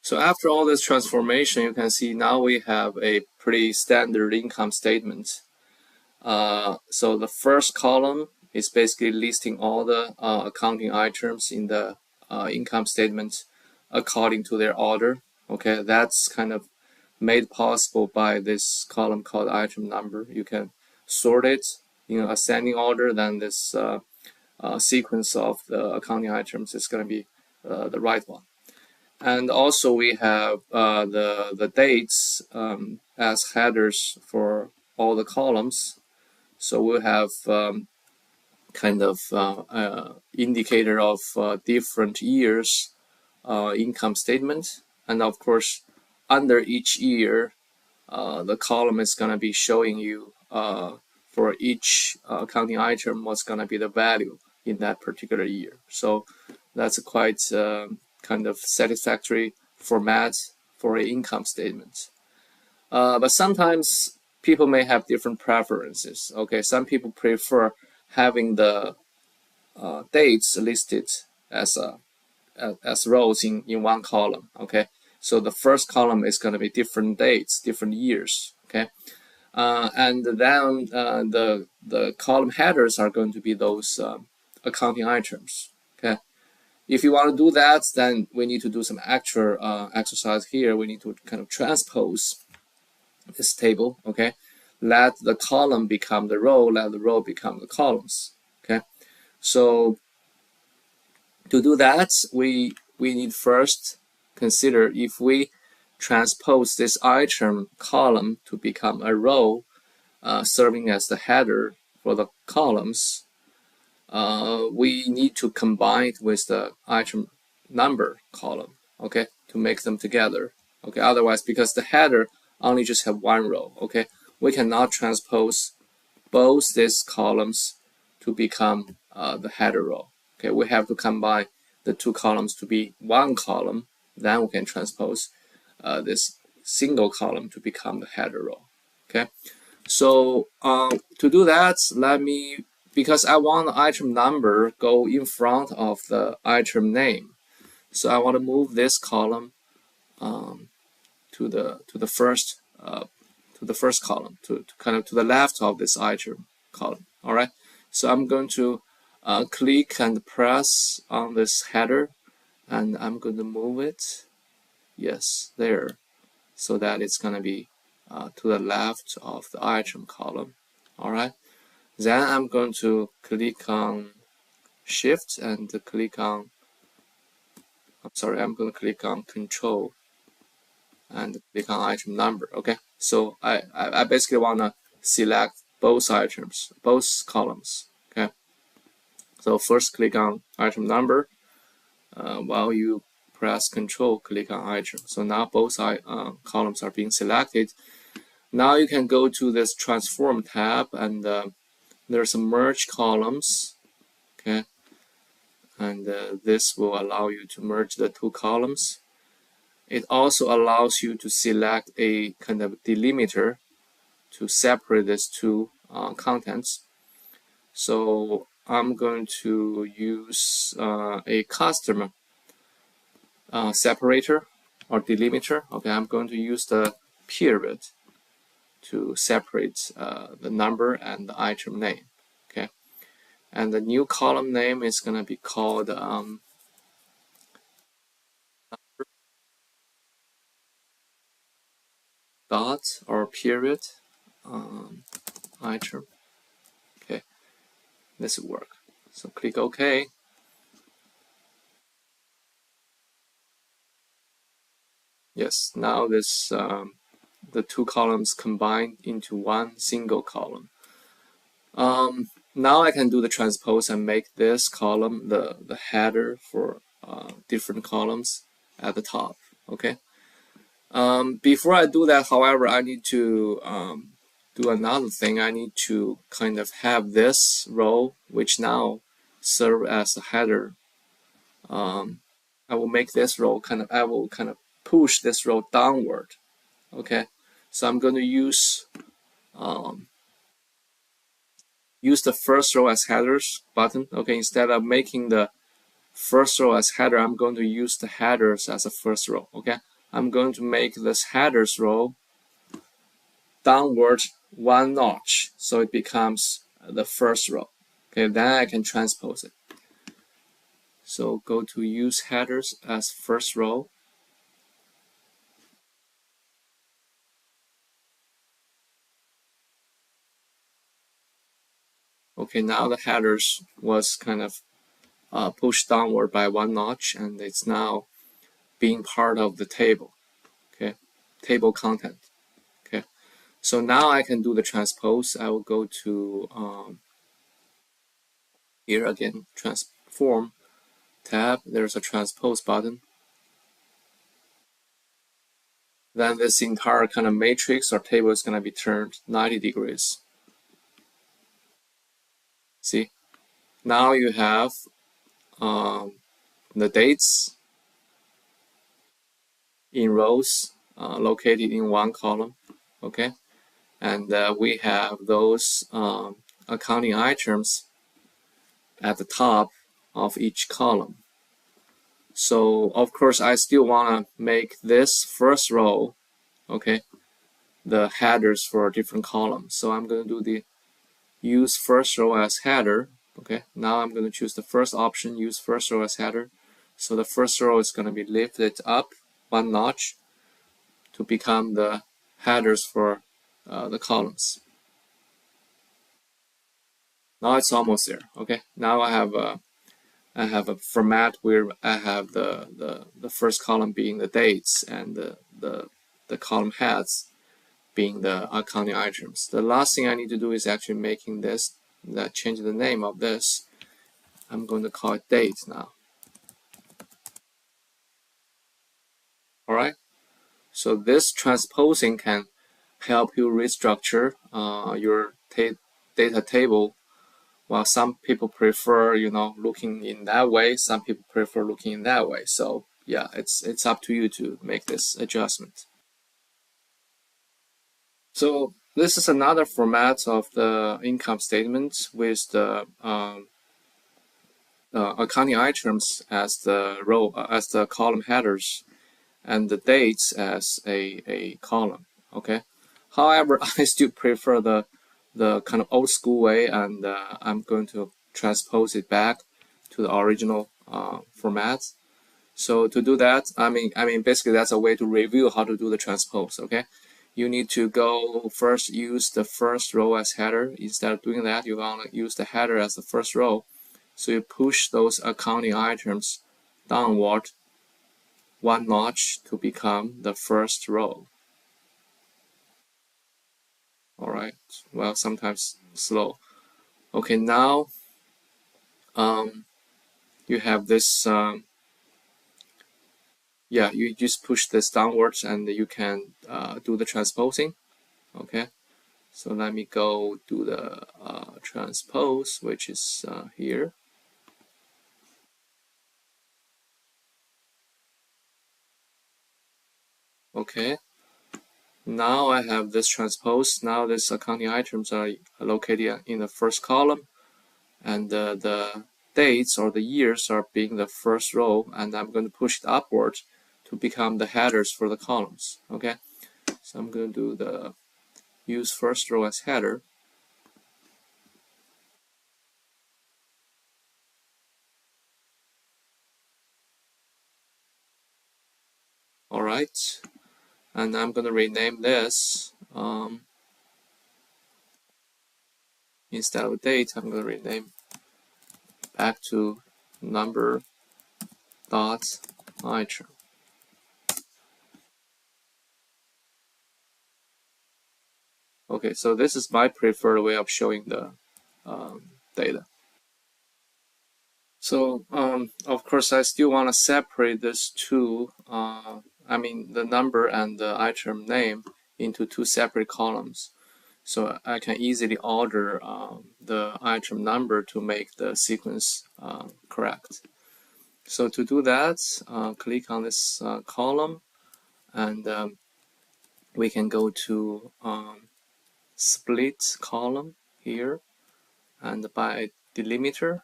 So after all this transformation, you can see now we have a pretty standard income statement. So the first column is basically listing all the accounting items in the income statement according to their order. Okay, that's kind of made possible by this column called item number. You can sort it in ascending order, then this sequence of the accounting items is going to be the right one. And also we have the dates as headers for all the columns. So we'll have kind of indicator of different years income statement. And of course, under each year, the column is going to be showing you for each accounting item what's going to be the value in that particular year. So that's a quite kind of satisfactory format for an income statement. But sometimes people may have different preferences. Okay, some people prefer having the dates listed as rows in one column. Okay, so the first column is going to be different dates, different years. Okay, and then the column headers are going to be those accounting items. Okay, if you want to do that, then we need to do some actual exercise here. We need to kind of transpose this table. Okay, let the column become the row, let the row become the columns. Okay, so to do that, we need first consider if we transpose this item column to become a row, serving as the header for the columns, we need to combine it with the item number column, okay, to make them together. Okay, otherwise, because the header only just have one row, okay, we cannot transpose both these columns to become the header row. Okay, we have to combine the two columns to be one column, then we can transpose this single column to become the header row. Okay, so to do that, because I want the item number go in front of the item name, so I want to move this column to the first column, to kind of to the left of this item column. All right, so I'm going to click and press on this header, and I'm going to move it. Yes, there, so that it's going to be to the left of the item column. All right, then I'm going to click on Shift and click on, I'm going to click on Control and click on item number. Okay, so I basically want to select both items, both columns. Okay, so first click on item number, while you press Control, click on item. So now both columns are being selected. Now you can go to this Transform tab, and there's some Merge Columns. Okay, and this will allow you to merge the two columns. It also allows you to select a kind of delimiter to separate these two contents. So I'm going to use a custom separator or delimiter. Okay, I'm going to use the period to separate the number and the item name. Okay, and the new column name is going to be called dot or period item. Okay, this will work. So click OK. Yes, now this the two columns combined into one single column. Now I can do the transpose and make this column the header for different columns at the top. Okay. Before I do that, however, I need to do another thing. I need to kind of have this row, which now serve as a header. I will make this row I will kind of push this row downward. Okay, so I'm going to use the first row as headers button. Okay, instead of making the first row as header, I'm going to use the headers as a first row. Okay, I'm going to make this headers row downward one notch, so it becomes the first row. Okay, then I can transpose it. So go to use headers as first row. Okay, now the headers was kind of pushed downward by one notch, and it's now being part of the table. Okay, table content. Okay, so now I can do the transpose. I will go to here again, transform tab. There's a transpose button. Then this entire kind of matrix or table is going to be turned 90 degrees. See, now you have the dates in rows located in one column. Okay, and we have those accounting items at the top of each column. So of course I still want to make this first row, okay, the headers for different columns. So I'm going to do the use first row as header. Okay, now I'm going to choose the first option, use first row as header. So the first row is going to be lifted up one notch to become the headers for the columns. Now it's almost there. Okay, now I have a format where I have the first column being the dates and the column heads being the accounting items. The last thing I need to do is actually making this, change the name of this. I'm going to call it date now. All right. So this transposing can help you restructure your data table. While some people prefer, looking in that way, some people prefer looking in that way. So yeah, it's up to you to make this adjustment. So this is another format of the income statement with the accounting items as the column headers and the dates as a column. Okay. However, I still prefer the kind of old school way, and I'm going to transpose it back to the original format. So to do that, I mean, basically that's a way to review how to do the transpose. Okay, you need to go first use the first row as header. Instead of doing that, you want to use the header as the first row. So you push those accounting items downward one notch to become the first row. All right. Well, sometimes slow. Okay, now you have this. Yeah, you just push this downwards, and you can do the transposing. Okay. So let me go do the transpose, which is here. Okay. Now I have this transpose. Now these accounting items are located in the first column, and the dates or the years are being the first row, and I'm going to push it upward to become the headers for the columns. Okay, so I'm going to do the use first row as header. All right, and I'm going to rename this. Instead of date, I'm going to rename back to number dot item. Okay, so this is my preferred way of showing the data. So of course I still want to separate this two, I mean the number and the item name into two separate columns. So I can easily order the item number to make the sequence correct. So to do that, click on this column, and we can go to split column here, and by delimiter.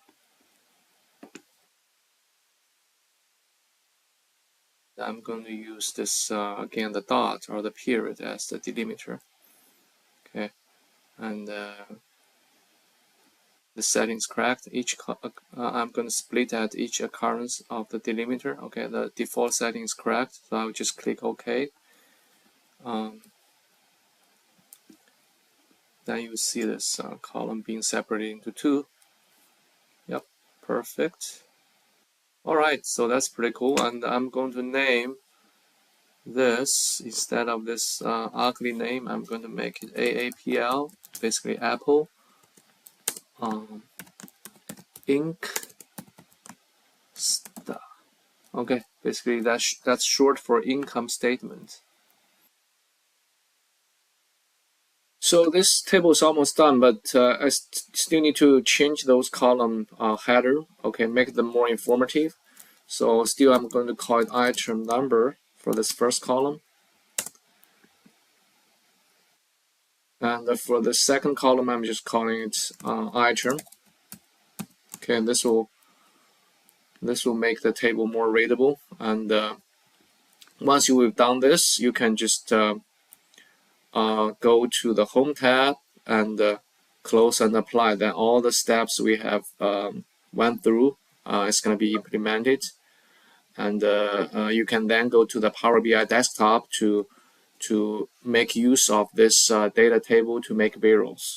I'm going to use this again, the dot or the period as the delimiter. Okay, and the settings correct. I'm going to split at each occurrence of the delimiter. Okay, the default setting is correct, so I'll just click OK. Then you see this column being separated into two. Yep, perfect. All right, so that's pretty cool, and I'm going to name this, instead of this ugly name, I'm going to make it AAPL, basically Apple Ink Star. Okay, basically that's short for income statement. So this table is almost done, but I still need to change those column header. Okay, make them more informative. So still, I'm going to call it item number for this first column. And for the second column, I'm just calling it item. Okay, and this will make the table more readable. And once you've done this, you can just go to the Home tab and close and apply. Then all the steps we have went through is going to be implemented. And you can then go to the Power BI desktop to make use of this data table to make visuals.